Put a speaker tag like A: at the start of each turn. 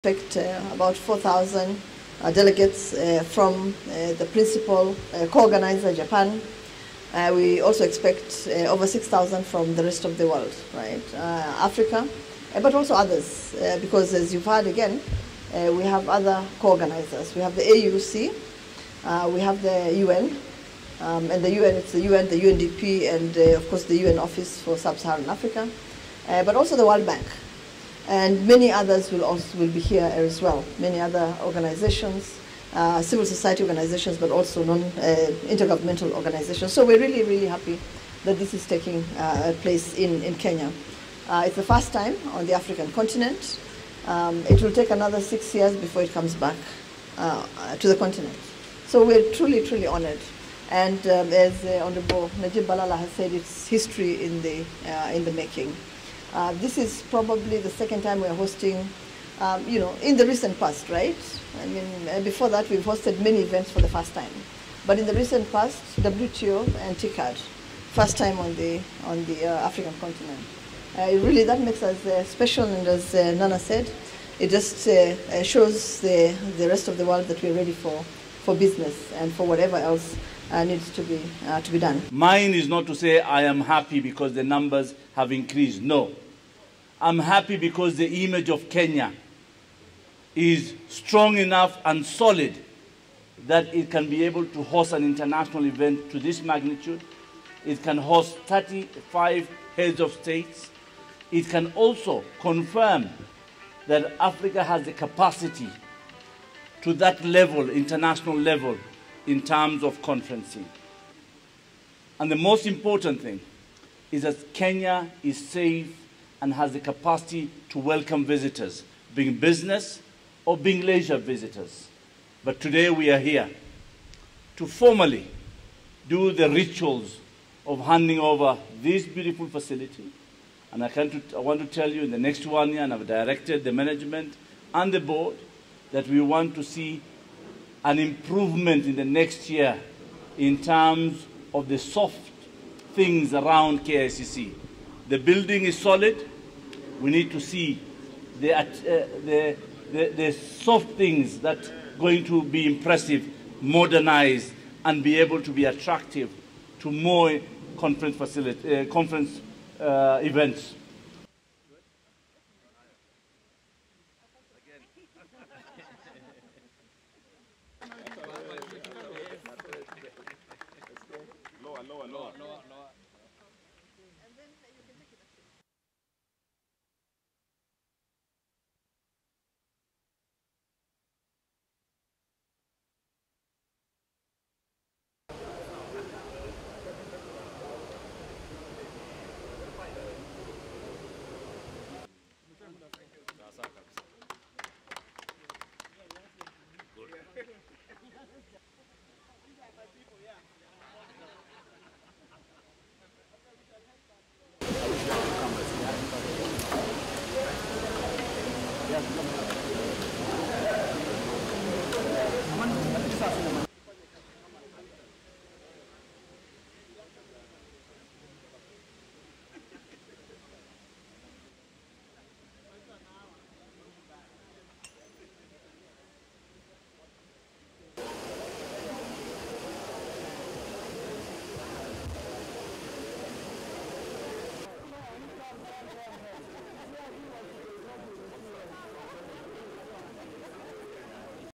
A: expect about 4,000 delegates from the principal co-organizer, Japan. We also expect over 6,000 from the rest of the world, right? Africa, but also others, because as you've heard again, we have other co-organizers. We have the AUC, we have the UN, and the UN, it's the UN, the UNDP, and of course the UN Office for Sub-Saharan Africa, but also the World Bank. And many others will be here as well. Many other organizations, civil society organizations, but also intergovernmental organizations. So we're really, really happy that this is taking place in Kenya. It's the first time on the African continent. It will take another 6 years before it comes back to the continent. So we're truly, truly honored. And as Honorable Najib Balala has said, it's history in the making. This is probably the second time we're hosting, in the recent past, right? I mean, before that we've hosted many events for the first time. But in the recent past, WTO and TICAD, first time on the African continent. Really, that makes us special, and as Nana said, it just shows the rest of the world that we're ready for business and for whatever else needs to be done.
B: Mine is not to say I am happy because the numbers have increased. No. I'm happy because the image of Kenya is strong enough and solid that it can be able to host an international event to this magnitude. It can host 35 heads of states. It can also confirm that Africa has the capacity to that level, international level, in terms of conferencing. And the most important thing is that Kenya is safe and has the capacity to welcome visitors, being business or being leisure visitors. But today we are here to formally do the rituals of handing over this beautiful facility. And I want to tell you, in the next 1 year, and I've directed the management and the board that we want to see an improvement in the next year in terms of the soft things around KICC. The building is solid. We need to see the soft things that are going to be impressive, modernized, and be able to be attractive to more conference events. Lower. Good.